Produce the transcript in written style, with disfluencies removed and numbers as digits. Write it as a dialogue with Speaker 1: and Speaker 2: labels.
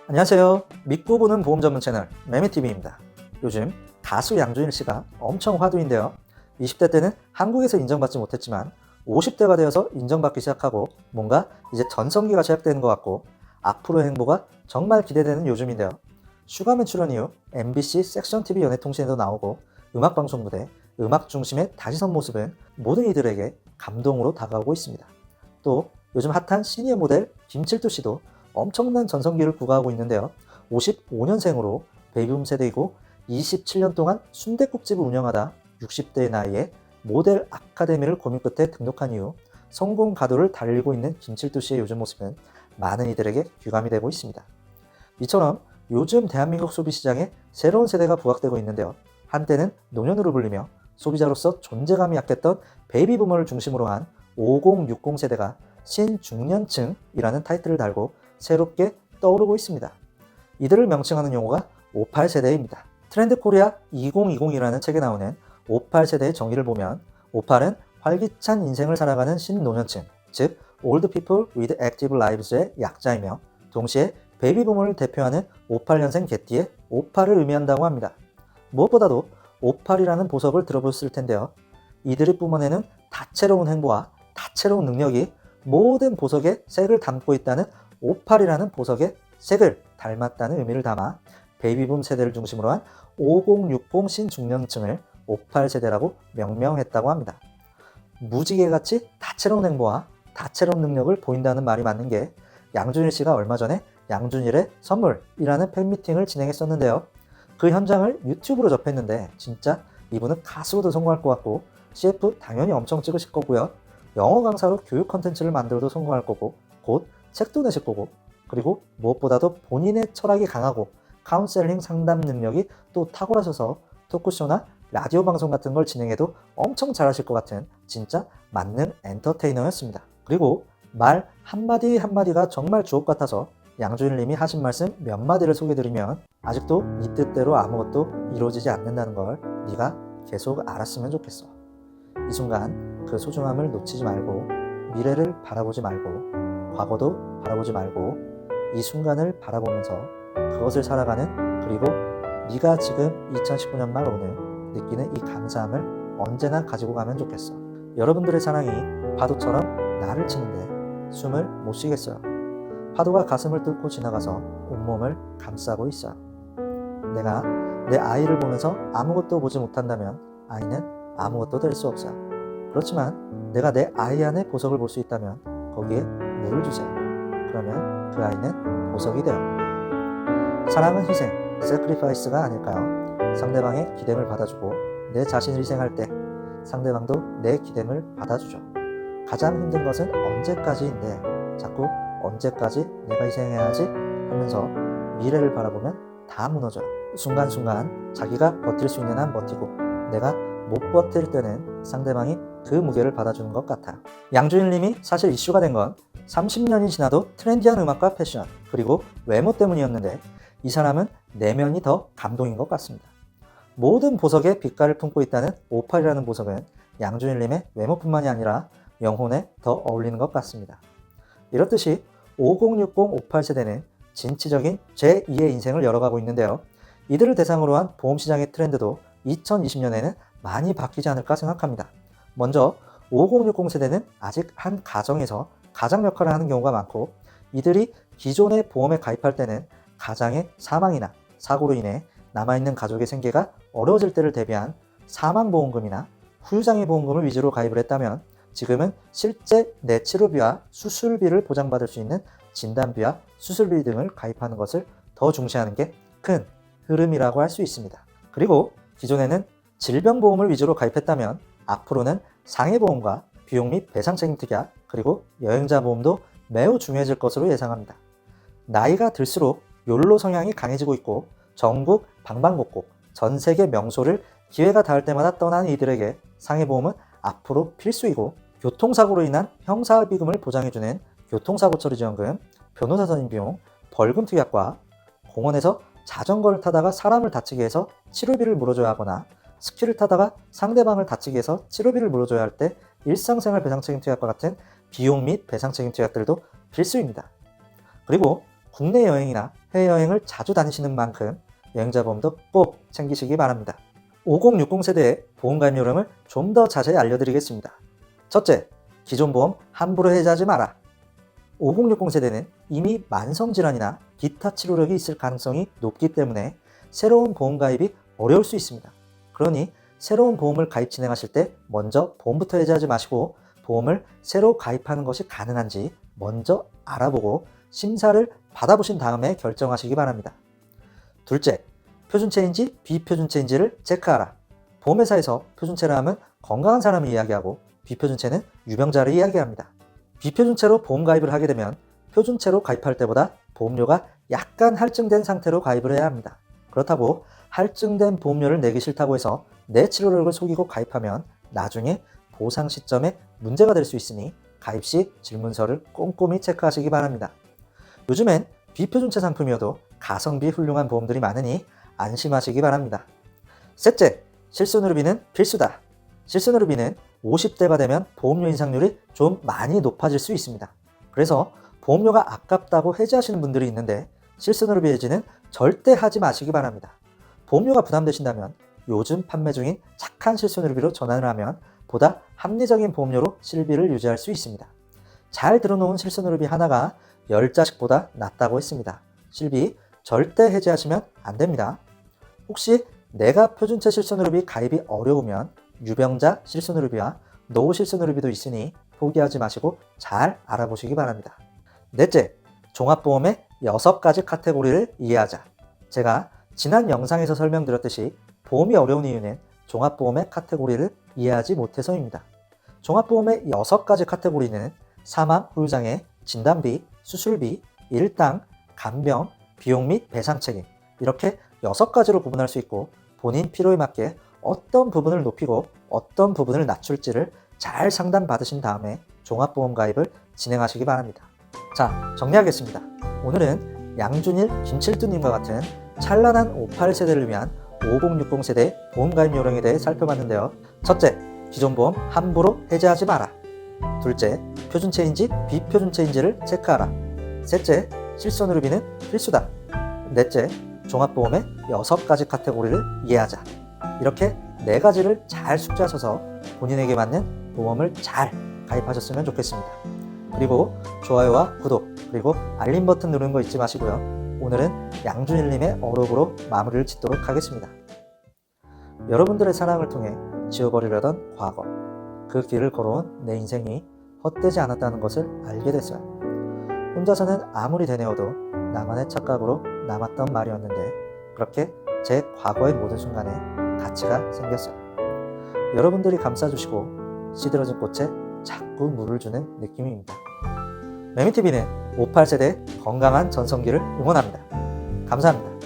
Speaker 1: 안녕하세요. 믿고 보는 보험 전문 채널 매매TV입니다. 요즘 가수 양준일 씨가 엄청 화두인데요. 20대 때는 한국에서 인정받지 못했지만 50대가 되어서 인정받기 시작하고 뭔가 이제 전성기가 시작되는 것 같고 앞으로의 행보가 정말 기대되는 요즘인데요. 슈가맨 출연 이후 MBC 섹션 TV 연예통신에도 나오고 음악방송 무대, 음악 중심의 다시 선 모습은 모든 이들에게 감동으로 다가오고 있습니다. 또 요즘 핫한 시니어 모델 김칠두 씨도 엄청난 전성기를 구가하고 있는데요. 55년생으로 베이비붐 세대이고 27년 동안 순댓국집을 운영하다 60대의 나이에 모델 아카데미를 고민 끝에 등록한 이후 성공 가도를 달리고 있는 김칠두 씨의 요즘 모습은 많은 이들에게 귀감이 되고 있습니다. 이처럼 요즘 대한민국 소비시장에 새로운 세대가 부각되고 있는데요. 한때는 노년으로 불리며 소비자로서 존재감이 약했던 베이비부머를 중심으로 한 5060 세대가 신중년층이라는 타이틀을 달고 새롭게 떠오르고 있습니다. 이들을 명칭하는 용어가 58세대입니다. 트렌드 코리아 2020이라는 책에 나오는 58세대의 정의를 보면 58은 활기찬 인생을 살아가는 신노년층, 즉 Old People with Active Lives의 약자이며 동시에 베이비부머를 대표하는 58년생 개띠의 58을 의미한다고 합니다. 무엇보다도 58이라는 보석을 들어보셨을 텐데요. 이들이 뿜어내는 다채로운 행보와 다채로운 능력이 모든 보석의 색을 담고 있다는 58이라는 보석의 색을 닮았다는 의미를 담아 베이비붐 세대를 중심으로 한 5060 신중년층을 58세대라고 명명했다고 합니다. 무지개같이 다채로운 행보와 다채로운 능력을 보인다는 말이 맞는 게 양준일 씨가 얼마 전에 양준일의 선물이라는 팬미팅을 진행했었는데요. 그 현장을 유튜브로 접했는데 진짜 이분은 가수로도 성공할 것 같고 CF 당연히 엄청 찍으실 거고요. 영어 강사로 교육 컨텐츠를 만들어도 성공할 거고 곧 책도 내실 거고 그리고 무엇보다도 본인의 철학이 강하고 카운셀링 상담 능력이 또 탁월하셔서 토크쇼나 라디오 방송 같은 걸 진행해도 엄청 잘하실 것 같은 진짜 만능 엔터테이너였습니다. 그리고 말 한마디 한마디가 정말 주옥 같아서 양준일 님이 하신 말씀 몇 마디를 소개드리면 아직도 네 뜻대로 아무것도 이루어지지 않는다는 걸 네가 계속 알았으면 좋겠어. 이 순간 그 소중함을 놓치지 말고 미래를 바라보지 말고 과거도 바라보지 말고 이 순간을 바라보면서 그것을 살아가는 그리고 네가 지금 2019년 말 오늘 느끼는 이 감사함을 언제나 가지고 가면 좋겠어. 여러분들의 사랑이 파도처럼 나를 치는데 숨을 못 쉬겠어요. 파도가 가슴을 뚫고 지나가서 온몸을 감싸고 있어요. 내가 내 아이를 보면서 아무것도 보지 못한다면 아이는 아무것도 될 수 없어요. 그렇지만 내가 내 아이 안에 보석을 볼 수 있다면 거기에 물을 주세요. 그러면 그 아이는 보석이 돼요. 사랑은 희생, sacrifice가 아닐까요? 상대방의 기댐을 받아주고 내 자신을 희생할 때 상대방도 내 기댐을 받아주죠. 가장 힘든 것은 언제까지인데 자꾸 언제까지 내가 희생해야 하지 하면서 미래를 바라보면 다 무너져요. 순간순간 자기가 버틸 수 있는 한 버티고 내가 못 버틸 때는 상대방이 그 무게를 받아주는 것 같아요. 양준일 님이 사실 이슈가 된 건 30년이 지나도 트렌디한 음악과 패션 그리고 외모 때문이었는데 이 사람은 내면이 더 감동인 것 같습니다. 모든 보석에 빛깔을 품고 있다는 58이라는 보석은 양준일 님의 외모뿐만이 아니라 영혼에 더 어울리는 것 같습니다. 이렇듯이 5060 58세대는 진취적인 제2의 인생을 열어가고 있는데요. 이들을 대상으로 한 보험시장의 트렌드도 2020년에는 많이 바뀌지 않을까 생각합니다. 먼저 5060 세대는 아직 한 가정에서 가장 역할을 하는 경우가 많고 이들이 기존의 보험에 가입할 때는 가장의 사망이나 사고로 인해 남아있는 가족의 생계가 어려워질 때를 대비한 사망보험금이나 후유장애 보험금을 위주로 가입을 했다면 지금은 실제 내 치료비와 수술비를 보장받을 수 있는 진단비와 수술비 등을 가입하는 것을 더 중시하는 게 큰 흐름이라고 할 수 있습니다. 그리고 기존에는 질병보험을 위주로 가입했다면 앞으로는 상해보험과 비용 및 배상 책임 특약 그리고 여행자 보험도 매우 중요해질 것으로 예상합니다. 나이가 들수록 욜로 성향이 강해지고 있고 전국 방방곡곡 전 세계 명소를 기회가 닿을 때마다 떠나는 이들에게 상해보험은 앞으로 필수이고 교통사고로 인한 형사합의금을 보장해주는 교통사고 처리 지원금, 변호사 선임 비용, 벌금 특약과 공원에서 자전거를 타다가 사람을 다치게 해서 치료비를 물어줘야 하거나 스키를 타다가 상대방을 다치게 해서 치료비를 물어줘야 할 때 일상생활 배상 책임 특약과 같은 비용 및 배상 책임 특약들도 필수입니다. 그리고 국내 여행이나 해외여행을 자주 다니시는 만큼 여행자보험도 꼭 챙기시기 바랍니다. 5060 세대의 보험가입 요령을 좀 더 자세히 알려드리겠습니다. 첫째, 기존 보험 함부로 해지하지 마라. 5060 세대는 이미 만성질환이나 기타 치료력이 있을 가능성이 높기 때문에 새로운 보험 가입이 어려울 수 있습니다. 그러니 새로운 보험을 가입 진행하실 때 먼저 보험부터 해지하지 마시고 보험을 새로 가입하는 것이 가능한지 먼저 알아보고 심사를 받아보신 다음에 결정하시기 바랍니다. 둘째, 표준체인지 비표준체인지를 체크하라. 보험회사에서 표준체라 하면 건강한 사람을 이야기하고 비표준체는 유병자를 이야기합니다. 비표준체로 보험 가입을 하게 되면 표준체로 가입할 때보다 보험료가 약간 할증된 상태로 가입을 해야 합니다. 그렇다고 할증된 보험료를 내기 싫다고 해서 내 치료력을 속이고 가입하면 나중에 보상 시점에 문제가 될 수 있으니 가입 시 질문서를 꼼꼼히 체크하시기 바랍니다. 요즘엔 비표준체 상품이어도 가성비 훌륭한 보험들이 많으니 안심하시기 바랍니다. 셋째, 실손의료비는 필수다. 실손의료비는 50대가 되면 보험료 인상률이 좀 많이 높아질 수 있습니다. 그래서 보험료가 아깝다고 해지하시는 분들이 있는데 실손의료비 해지는 절대 하지 마시기 바랍니다. 보험료가 부담되신다면 요즘 판매 중인 착한 실손의료비로 전환을 하면 보다 합리적인 보험료로 실비를 유지할 수 있습니다. 잘 들어놓은 실손의료비 하나가 10자식보다 낫다고 했습니다. 실비 절대 해지하시면 안 됩니다. 혹시 내가 표준체 실손의료비 가입이 어려우면 유병자 실손의료비와 노후 실손의료비도 있으니 포기하지 마시고 잘 알아보시기 바랍니다. 넷째, 종합보험의 6가지 카테고리를 이해하자. 제가 지난 영상에서 설명드렸듯이 보험이 어려운 이유는 종합보험의 카테고리를 이해하지 못해서입니다. 종합보험의 6가지 카테고리는 사망, 후유장애, 진단비, 수술비, 일당, 간병, 비용 및 배상 책임 이렇게 6가지로 구분할 수 있고 본인 필요에 맞게 어떤 부분을 높이고 어떤 부분을 낮출지를 잘 상담받으신 다음에 종합보험 가입을 진행하시기 바랍니다. 자, 정리하겠습니다. 오늘은 양준일, 김칠두님과 같은 찬란한 58세대를 위한 5060 세대 보험 가입 요령에 대해 살펴봤는데요. 첫째, 기존 보험 함부로 해지하지 마라. 둘째, 표준체인지 비표준체인지를 체크하라. 셋째, 실손의료비는 필수다. 넷째, 종합보험의 6가지 카테고리를 이해하자. 이렇게 4가지를 잘 숙지하셔서 본인에게 맞는 보험을 잘 가입하셨으면 좋겠습니다. 그리고 좋아요와 구독 그리고 알림 버튼 누르는 거 잊지 마시고요. 오늘은 양준일님의 어록으로 마무리를 짓도록 하겠습니다. 여러분들의 사랑을 통해 지워버리려던 과거, 그 길을 걸어온 내 인생이 헛되지 않았다는 것을 알게 됐어요. 혼자서는 아무리 되뇌어도 나만의 착각으로 남았던 말이었는데 그렇게 제 과거의 모든 순간에 가치가 생겼어요. 여러분들이 감싸주시고 시들어진 꽃에 자꾸 물을 주는 느낌입니다. 매미TV는 58세대 건강한 전성기를 응원합니다. 감사합니다.